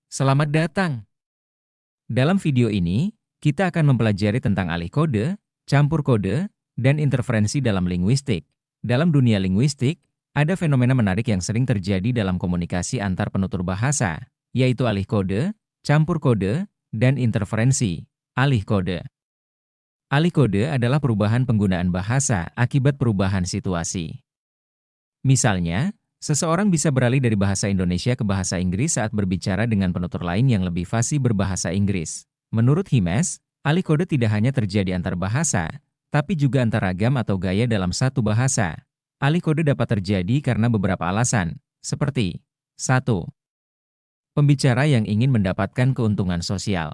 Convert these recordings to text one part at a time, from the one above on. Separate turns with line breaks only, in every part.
Selamat datang. Dalam video ini, kita akan mempelajari tentang alih kode, campur kode, dan interferensi dalam linguistik. Dalam dunia linguistik, ada fenomena menarik yang sering terjadi dalam komunikasi antar penutur bahasa, yaitu alih kode, campur kode, dan interferensi. Alih kode. Alih kode adalah perubahan penggunaan bahasa akibat perubahan situasi. Misalnya, seseorang bisa beralih dari bahasa Indonesia ke bahasa Inggris saat berbicara dengan penutur lain yang lebih fasih berbahasa Inggris. Menurut Himes, alih kode tidak hanya terjadi antar bahasa, tapi juga antar ragam atau gaya dalam satu bahasa. Alih kode dapat terjadi karena beberapa alasan, seperti 1. Pembicara yang ingin mendapatkan keuntungan sosial.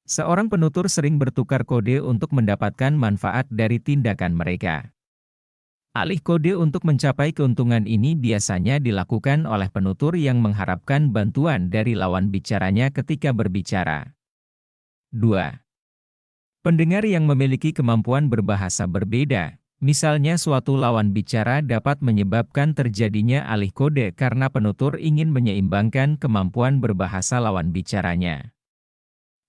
Seorang penutur sering bertukar kode untuk mendapatkan manfaat dari tindakan mereka. Alih kode untuk mencapai keuntungan ini biasanya dilakukan oleh penutur yang mengharapkan bantuan dari lawan bicaranya ketika berbicara. 2. Pendengar yang memiliki kemampuan berbahasa berbeda. Misalnya suatu lawan bicara dapat menyebabkan terjadinya alih kode karena penutur ingin menyeimbangkan kemampuan berbahasa lawan bicaranya.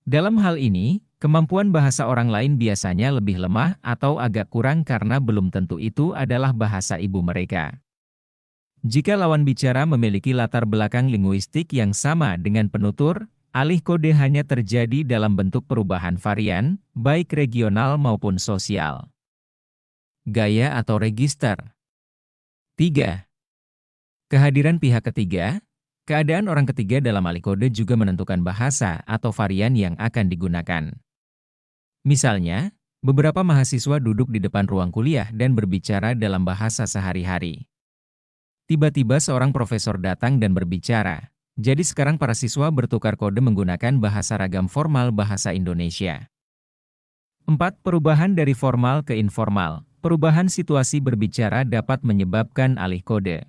Dalam hal ini, kemampuan bahasa orang lain biasanya lebih lemah atau agak kurang karena belum tentu itu adalah bahasa ibu mereka. Jika lawan bicara memiliki latar belakang linguistik yang sama dengan penutur, alih kode hanya terjadi dalam bentuk perubahan varian, baik regional maupun sosial. Gaya atau register. 3. Kehadiran pihak ketiga. Keadaan orang ketiga dalam alih kode juga menentukan bahasa atau varian yang akan digunakan. Misalnya, beberapa mahasiswa duduk di depan ruang kuliah dan berbicara dalam bahasa sehari-hari. Tiba-tiba seorang profesor datang dan berbicara. Jadi sekarang para siswa bertukar kode menggunakan bahasa ragam formal bahasa Indonesia. 4. Perubahan dari formal ke informal. Perubahan situasi berbicara dapat menyebabkan alih kode.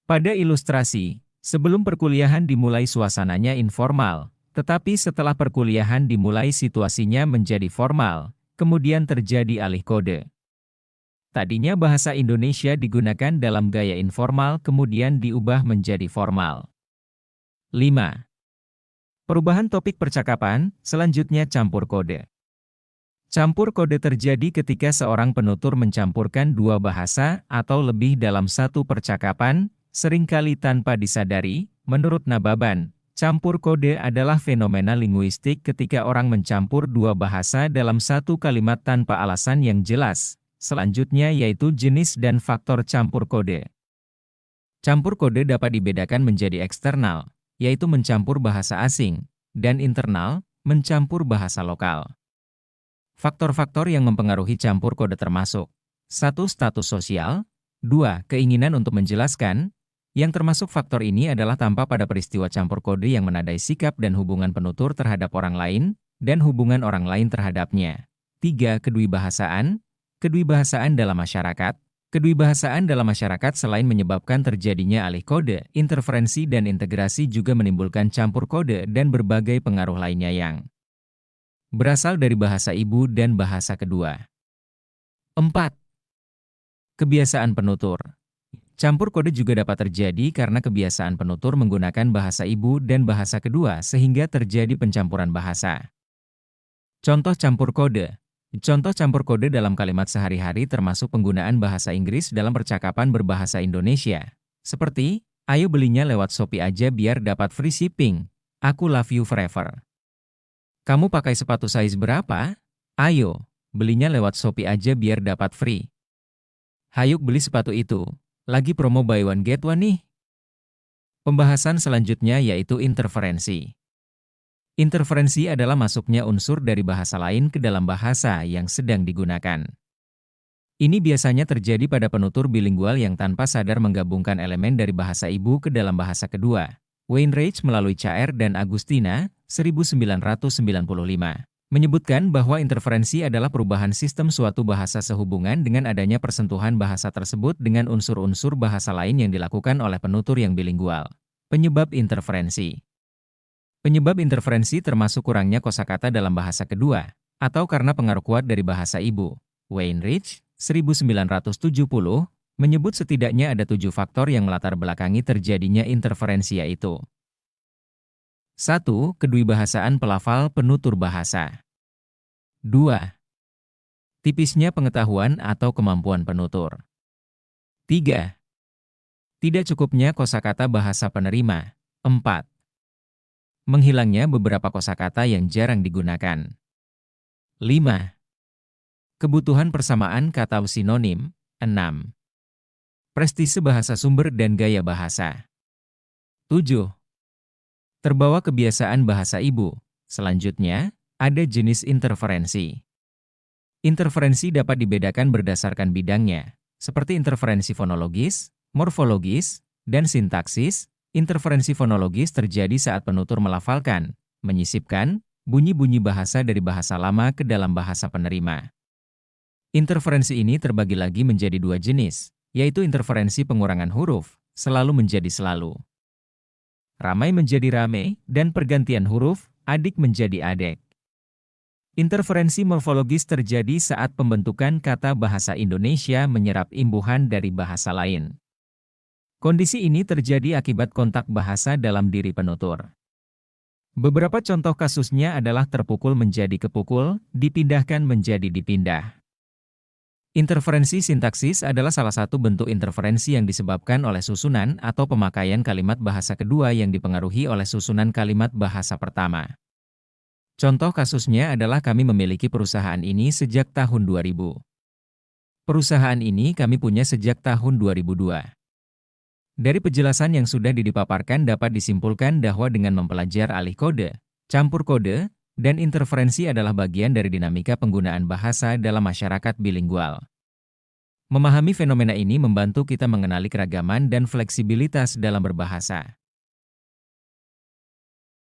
Pada ilustrasi, sebelum perkuliahan dimulai suasananya informal, tetapi setelah perkuliahan dimulai situasinya menjadi formal, kemudian terjadi alih kode. Tadinya bahasa Indonesia digunakan dalam gaya informal kemudian diubah menjadi formal. 5. Perubahan topik percakapan, selanjutnya campur kode. Campur kode terjadi ketika seorang penutur mencampurkan dua bahasa atau lebih dalam satu percakapan, seringkali tanpa disadari. Menurut Nababan, campur kode adalah fenomena linguistik ketika orang mencampur dua bahasa dalam satu kalimat tanpa alasan yang jelas. Selanjutnya yaitu jenis dan faktor campur kode. Campur kode dapat dibedakan menjadi eksternal, yaitu mencampur bahasa asing, dan internal, mencampur bahasa lokal. Faktor-faktor yang mempengaruhi campur kode termasuk 1. Status sosial. 2. Keinginan untuk menjelaskan. Yang termasuk faktor ini adalah tampak pada peristiwa campur kode yang menandai sikap dan hubungan penutur terhadap orang lain, dan hubungan orang lain terhadapnya. 3. Kedwibahasaan. Kedwibahasaan dalam masyarakat. Kedwibahasaan dalam masyarakat selain menyebabkan terjadinya alih kode, interferensi dan integrasi juga menimbulkan campur kode dan berbagai pengaruh lainnya yang berasal dari bahasa ibu dan bahasa kedua. 4. Kebiasaan penutur. Campur kode juga dapat terjadi karena kebiasaan penutur menggunakan bahasa ibu dan bahasa kedua sehingga terjadi pencampuran bahasa. Contoh campur kode. Contoh campur kode dalam kalimat sehari-hari termasuk penggunaan bahasa Inggris dalam percakapan berbahasa Indonesia. Seperti, ayo belinya lewat Shopee aja biar dapat free shipping. Aku love you forever. Kamu pakai sepatu size berapa? Ayo, belinya lewat Shopee aja biar dapat free. Hayuk beli sepatu itu. Lagi promo buy one get one nih. Pembahasan selanjutnya yaitu interferensi. Interferensi adalah masuknya unsur dari bahasa lain ke dalam bahasa yang sedang digunakan. Ini biasanya terjadi pada penutur bilingual yang tanpa sadar menggabungkan elemen dari bahasa ibu ke dalam bahasa kedua. Weinreich melalui Caer dan Agustina, 1995, menyebutkan bahwa interferensi adalah perubahan sistem suatu bahasa sehubungan dengan adanya persentuhan bahasa tersebut dengan unsur-unsur bahasa lain yang dilakukan oleh penutur yang bilingual. Penyebab interferensi. Penyebab interferensi termasuk kurangnya kosakata dalam bahasa kedua, atau karena pengaruh kuat dari bahasa ibu. Weinreich, 1970, menyebut setidaknya ada 7 faktor yang melatar belakangi terjadinya interferensi yaitu 1. Kedwibahasaan pelafal penutur bahasa. 2. Tipisnya pengetahuan atau kemampuan penutur. 3. Tidak cukupnya kosakata bahasa penerima. 4. Menghilangnya beberapa kosakata yang jarang digunakan. 5. Kebutuhan persamaan kata sinonim. 6. Prestise bahasa sumber dan gaya bahasa. 7. Terbawa kebiasaan bahasa ibu. Selanjutnya, ada jenis interferensi. Interferensi dapat dibedakan berdasarkan bidangnya, seperti interferensi fonologis, morfologis, dan sintaksis. Interferensi fonologis terjadi saat penutur melafalkan, menyisipkan, bunyi-bunyi bahasa dari bahasa lama ke dalam bahasa penerima. Interferensi ini terbagi lagi menjadi dua jenis, yaitu interferensi pengurangan huruf, selalu menjadi selalu. Ramai menjadi rame, dan pergantian huruf, adik menjadi adek. Interferensi morfologis terjadi saat pembentukan kata bahasa Indonesia menyerap imbuhan dari bahasa lain. Kondisi ini terjadi akibat kontak bahasa dalam diri penutur. Beberapa contoh kasusnya adalah terpukul menjadi kepukul, dipindahkan menjadi dipindah. Interferensi sintaksis adalah salah satu bentuk interferensi yang disebabkan oleh susunan atau pemakaian kalimat bahasa kedua yang dipengaruhi oleh susunan kalimat bahasa pertama. Contoh kasusnya adalah kami memiliki perusahaan ini sejak tahun 2000. Perusahaan ini kami punya sejak tahun 2002. Dari penjelasan yang sudah dipaparkan dapat disimpulkan bahwa dengan mempelajari alih kode, campur kode, dan interferensi adalah bagian dari dinamika penggunaan bahasa dalam masyarakat bilingual. Memahami fenomena ini membantu kita mengenali keragaman dan fleksibilitas dalam berbahasa.